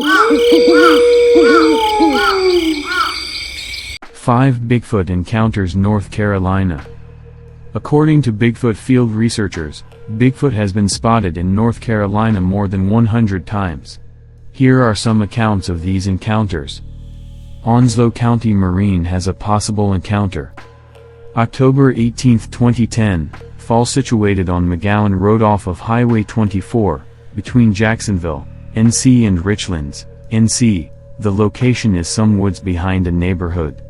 5 Bigfoot encounters North Carolina. According to Bigfoot field researchers, Bigfoot has been spotted in North Carolina more than 100 times. Here are some accounts of these encounters. Onslow County Marine has a possible encounter. October 18, 2010, fall situated on McGowan Road off of Highway 24, between Jacksonville, NC and Richlands, NC. The location is some woods behind a neighborhood.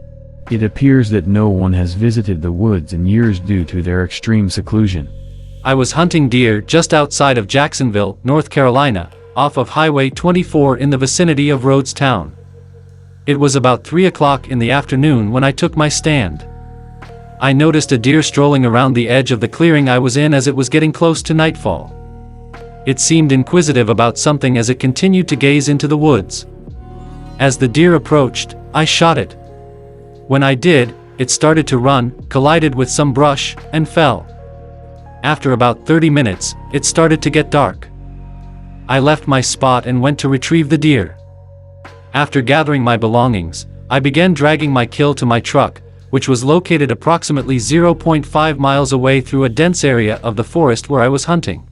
It appears that no one has visited the woods in years due to their extreme seclusion. I was hunting deer just outside of Jacksonville, North Carolina, off of Highway 24 in the vicinity of Rhodestown. It was about 3 o'clock in the afternoon when I took my stand. I noticed a deer strolling around the edge of the clearing I was in as it was getting close to nightfall. It seemed inquisitive about something as it continued to gaze into the woods. As the deer approached, I shot it. When I did, it started to run, collided with some brush, and fell. After about 30 minutes, it started to get dark. I left my spot and went to retrieve the deer. After gathering my belongings, I began dragging my kill to my truck, which was located approximately 0.5 miles away through a dense area of the forest where I was hunting.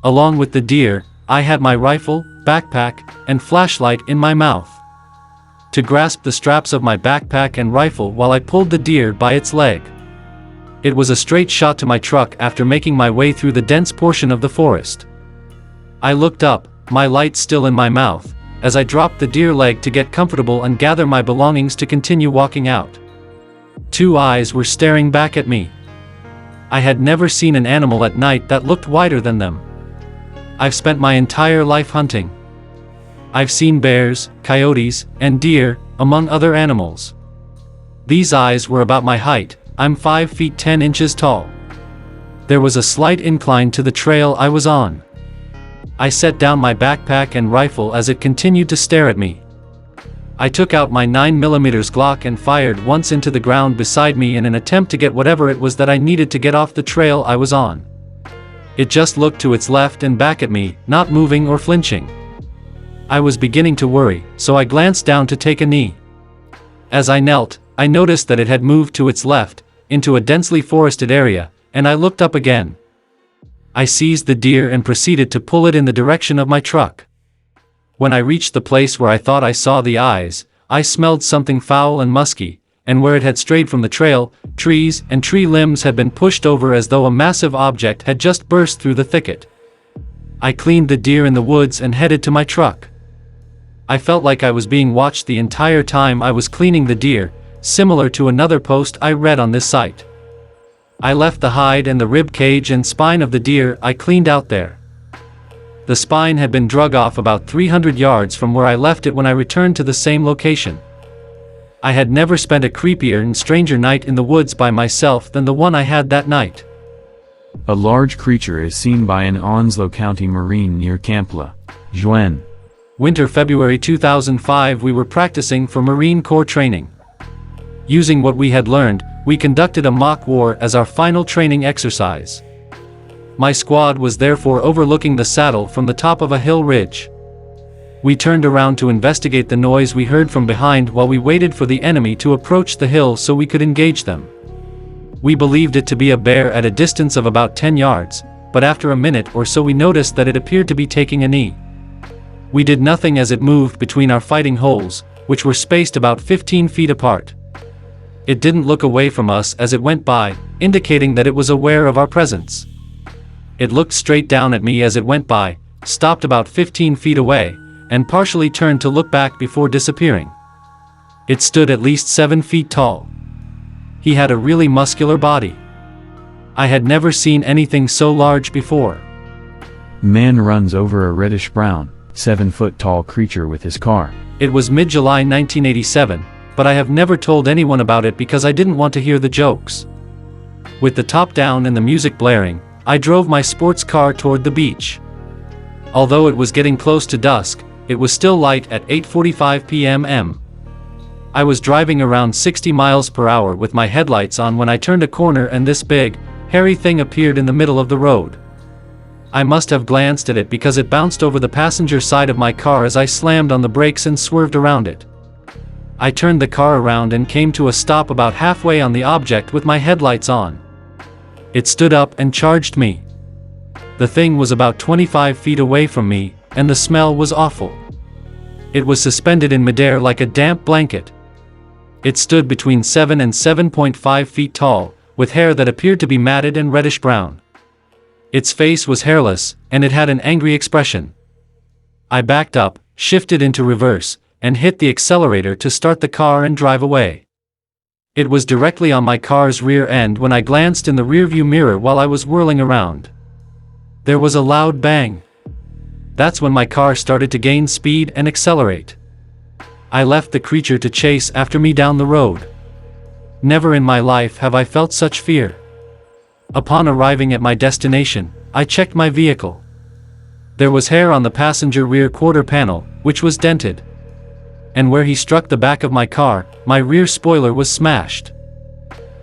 Along with the deer, I had my rifle, backpack, and flashlight in my mouth. To grasp the straps of my backpack and rifle while I pulled the deer by its leg. It was a straight shot to my truck after making my way through the dense portion of the forest. I looked up, my light still in my mouth, as I dropped the deer leg to get comfortable and gather my belongings to continue walking out. 2 eyes were staring back at me. I had never seen an animal at night that looked wider than them. I've spent my entire life hunting. I've seen bears, coyotes, and deer, among other animals. These eyes were about my height. I'm 5 feet 10 inches tall. There was a slight incline to the trail I was on. I set down my backpack and rifle as it continued to stare at me. I took out my 9mm Glock and fired once into the ground beside me in an attempt to get whatever it was that I needed to get off the trail I was on. It just looked to its left and back at me, not moving or flinching. I was beginning to worry, so I glanced down to take a knee. As I knelt, I noticed that it had moved to its left, into a densely forested area, and I looked up again. I seized the deer and proceeded to pull it in the direction of my truck. When I reached the place where I thought I saw the eyes, I smelled something foul and musky, and where it had strayed from the trail, trees and tree limbs had been pushed over as though a massive object had just burst through the thicket. I cleaned the deer in the woods and headed to my truck. I felt like I was being watched the entire time I was cleaning the deer, similar to another post I read on this site. I left the hide and the rib cage and spine of the deer I cleaned out there. The spine had been drug off about 300 yards from where I left it when I returned to the same location. I had never spent a creepier and stranger night in the woods by myself than the one I had that night. A large creature is seen by an Onslow County Marine near Campla, Juin. Winter February 2005. We were practicing for Marine Corps training. Using what we had learned, we conducted a mock war as our final training exercise. My squad was therefore overlooking the saddle from the top of a hill ridge. We turned around to investigate the noise we heard from behind while we waited for the enemy to approach the hill so we could engage them. We believed it to be a bear at a distance of about 10 yards, but after a minute or so we noticed that it appeared to be taking a knee. We did nothing as it moved between our fighting holes, which were spaced about 15 feet apart. It didn't look away from us as it went by, indicating that it was aware of our presence. It looked straight down at me as it went by, stopped about 15 feet away, and partially turned to look back before disappearing. It stood at least 7 feet tall. He had a really muscular body. I had never seen anything so large before. Man runs over a reddish-brown, 7-foot-tall creature with his car. It was mid-July 1987, but I have never told anyone about it because I didn't want to hear the jokes. With the top down and the music blaring, I drove my sports car toward the beach. Although it was getting close to dusk, it was still light at 8:45 p.m. I was driving around 60 miles per hour with my headlights on when I turned a corner and this big, hairy thing appeared in the middle of the road. I must have glanced at it because it bounced over the passenger side of my car as I slammed on the brakes and swerved around it. I turned the car around and came to a stop about halfway on the object with my headlights on. It stood up and charged me. The thing was about 25 feet away from me, and the smell was awful. It was suspended in midair like a damp blanket. It stood between 7 and 7.5 feet tall, with hair that appeared to be matted and reddish-brown. Its face was hairless, and it had an angry expression. I backed up, shifted into reverse, and hit the accelerator to start the car and drive away. It was directly on my car's rear end when I glanced in the rearview mirror while I was whirling around. There was a loud bang. That's when my car started to gain speed and accelerate. I left the creature to chase after me down the road. Never in my life have I felt such fear. Upon arriving at my destination, I checked my vehicle. There was hair on the passenger rear quarter panel, which was dented. And where he struck the back of my car, my rear spoiler was smashed.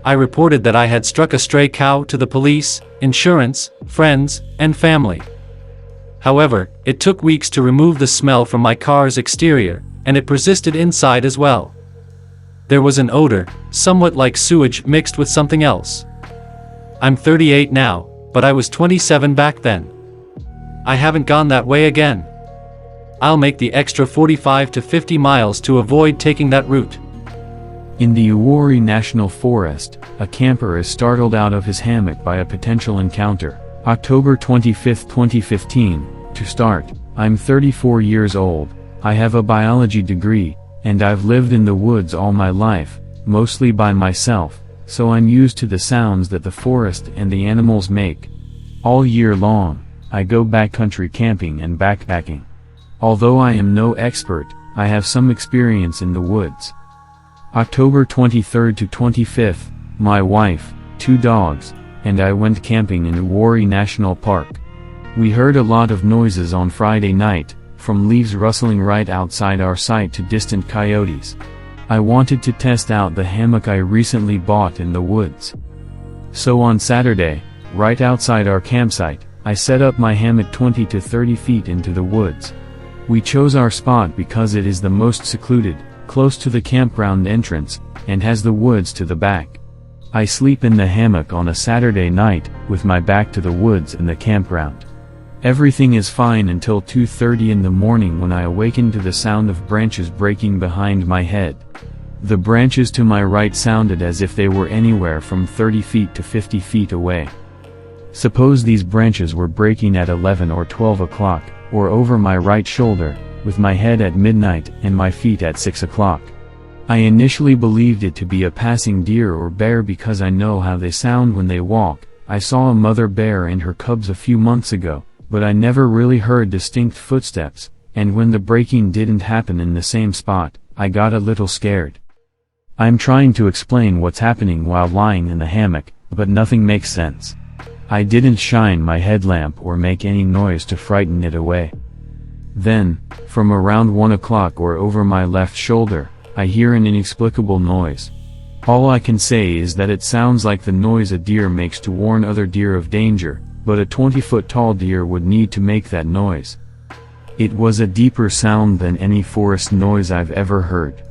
I reported that I had struck a stray cow to the police, insurance, friends, and family. However, it took weeks to remove the smell from my car's exterior, and it persisted inside as well. There was an odor, somewhat like sewage mixed with something else. I'm 38 now, but I was 27 back then. I haven't gone that way again. I'll make the extra 45 to 50 miles to avoid taking that route. In the Uwharrie National Forest, a camper is startled out of his hammock by a potential encounter. October 25, 2015. To start, I'm 34 years old, I have a biology degree, and I've lived in the woods all my life, mostly by myself, so I'm used to the sounds that the forest and the animals make. All year long, I go backcountry camping and backpacking. Although I am no expert, I have some experience in the woods. October 23rd to 25th, my wife, 2 dogs, and I went camping in Uwharrie National Park. We heard a lot of noises on Friday night, from leaves rustling right outside our site to distant coyotes. I wanted to test out the hammock I recently bought in the woods. So on Saturday, right outside our campsite, I set up my hammock 20 to 30 feet into the woods. We chose our spot because it is the most secluded, close to the campground entrance, and has the woods to the back. I sleep in the hammock on a Saturday night, with my back to the woods and the campground. Everything is fine until 2:30 in the morning when I awaken to the sound of branches breaking behind my head. The branches to my right sounded as if they were anywhere from 30 feet to 50 feet away. Suppose these branches were breaking at 11 or 12 o'clock, or over my right shoulder, with my head at midnight and my feet at 6 o'clock. I initially believed it to be a passing deer or bear because I know how they sound when they walk. I saw a mother bear and her cubs a few months ago, but I never really heard distinct footsteps, and when the breaking didn't happen in the same spot, I got a little scared. I'm trying to explain what's happening while lying in the hammock, but nothing makes sense. I didn't shine my headlamp or make any noise to frighten it away. Then, from around 1 o'clock or over my left shoulder, I hear an inexplicable noise. All I can say is that it sounds like the noise a deer makes to warn other deer of danger, but a 20-foot tall deer would need to make that noise. It was a deeper sound than any forest noise I've ever heard.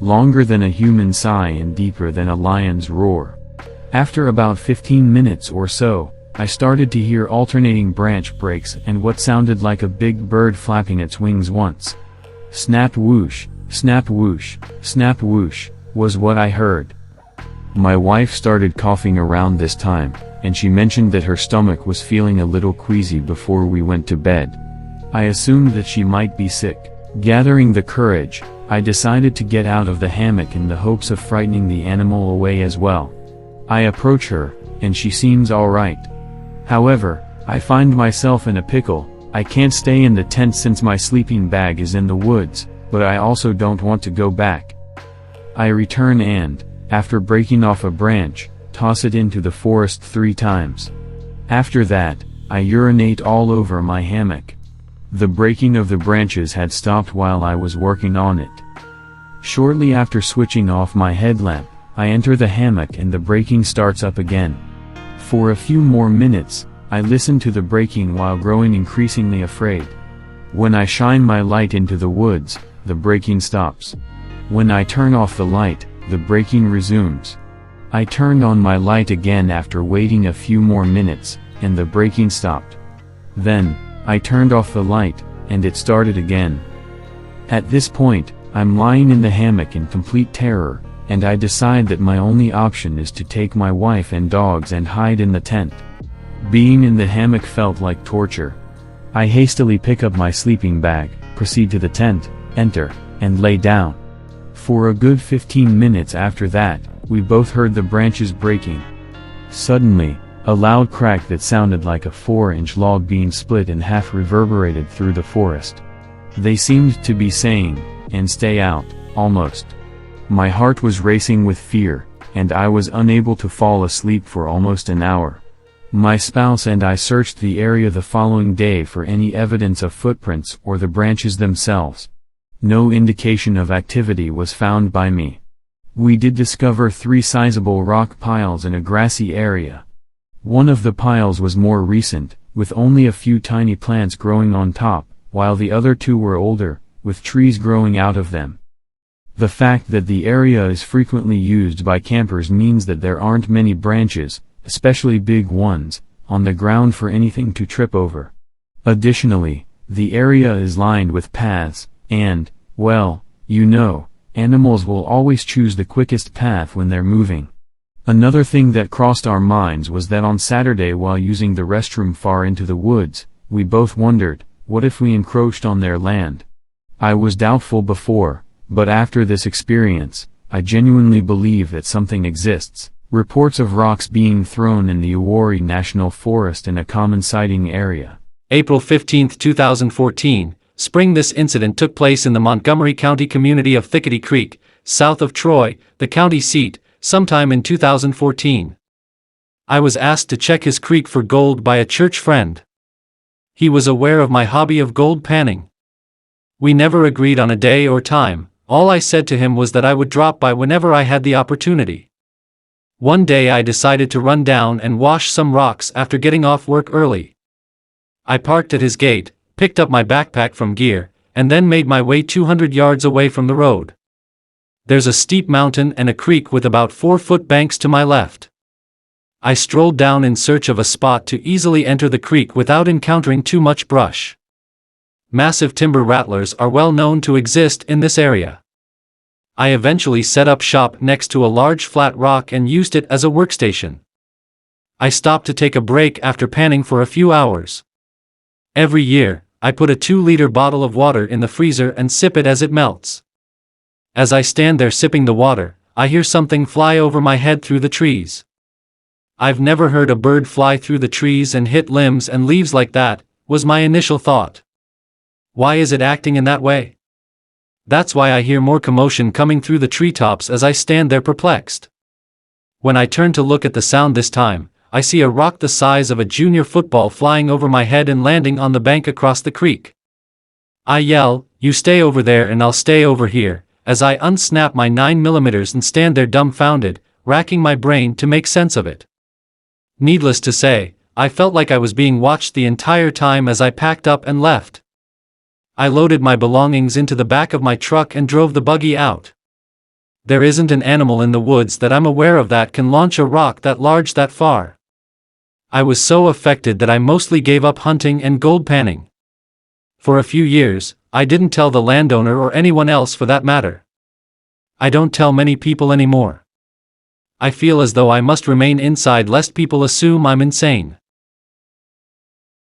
Longer than a human sigh and deeper than a lion's roar. After about 15 minutes or so, I started to hear alternating branch breaks and what sounded like a big bird flapping its wings once. Snap whoosh, snap whoosh, snap whoosh, was what I heard. My wife started coughing around this time, and she mentioned that her stomach was feeling a little queasy before we went to bed. I assumed that she might be sick. Gathering the courage, I decided to get out of the hammock in the hopes of frightening the animal away as well. I approach her, and she seems alright. However, I find myself in a pickle. I can't stay in the tent since my sleeping bag is in the woods, but I also don't want to go back. I return and, after breaking off a branch, toss it into the forest 3 times. After that, I urinate all over my hammock. The breaking of the branches had stopped while I was working on it. Shortly after switching off my headlamp, I enter the hammock and the breaking starts up again. For a few more minutes, I listen to the breaking while growing increasingly afraid. When I shine my light into the woods, the breaking stops. When I turn off the light, the breaking resumes. I turned on my light again after waiting a few more minutes, and the breaking stopped. Then, I turned off the light, and it started again. At this point, I'm lying in the hammock in complete terror, and I decide that my only option is to take my wife and dogs and hide in the tent. Being in the hammock felt like torture. I hastily pick up my sleeping bag, proceed to the tent, enter, and lay down. For a good 15 minutes after that, we both heard the branches breaking. Suddenly, a loud crack that sounded like a 4-inch log being split in half reverberated through the forest. They seemed to be saying, "And stay out," almost. My heart was racing with fear, and I was unable to fall asleep for almost an hour. My spouse and I searched the area the following day for any evidence of footprints or the branches themselves. No indication of activity was found by me. We did discover 3 sizable rock piles in a grassy area. One of the piles was more recent, with only a few tiny plants growing on top, while the other 2 were older, with trees growing out of them. The fact that the area is frequently used by campers means that there aren't many branches, especially big ones, on the ground for anything to trip over. Additionally, the area is lined with paths, and, well, you know, animals will always choose the quickest path when they're moving. Another thing that crossed our minds was that on Saturday while using the restroom far into the woods, we both wondered, what if we encroached on their land? I was doubtful before, but after this experience, I genuinely believe that something exists. Reports of rocks being thrown in the Awori National Forest in a common sighting area. April 15, 2014, spring. This incident took place in the Montgomery County community of Thickety Creek, south of Troy, the county seat, sometime in 2014. I was asked to check his creek for gold by a church friend. He was aware of my hobby of gold panning. We never agreed on a day or time. All I said to him was that I would drop by whenever I had the opportunity. One day I decided to run down and wash some rocks after getting off work early. I parked at his gate, picked up my backpack from gear, and then made my way 200 yards away from the road. There's a steep mountain and a creek with about 4-foot banks to my left. I strolled down in search of a spot to easily enter the creek without encountering too much brush. Massive timber rattlers are well known to exist in this area. I eventually set up shop next to a large flat rock and used it as a workstation. I stopped to take a break after panning for a few hours. Every year, I put a 2-liter bottle of water in the freezer and sip it as it melts. As I stand there sipping the water, I hear something fly over my head through the trees. I've never heard a bird fly through the trees and hit limbs and leaves like that, was my initial thought. Why is it acting in that way? That's why I hear more commotion coming through the treetops as I stand there perplexed. When I turn to look at the sound this time, I see a rock the size of a junior football flying over my head and landing on the bank across the creek. I yell, "You stay over there and I'll stay over here," as I unsnap my 9mm and stand there dumbfounded, racking my brain to make sense of it. Needless to say, I felt like I was being watched the entire time as I packed up and left. I loaded my belongings into the back of my truck and drove the buggy out. There isn't an animal in the woods that I'm aware of that can launch a rock that large that far. I was so affected that I mostly gave up hunting and gold panning. For a few years, I didn't tell the landowner or anyone else for that matter. I don't tell many people anymore. I feel as though I must remain inside lest people assume I'm insane.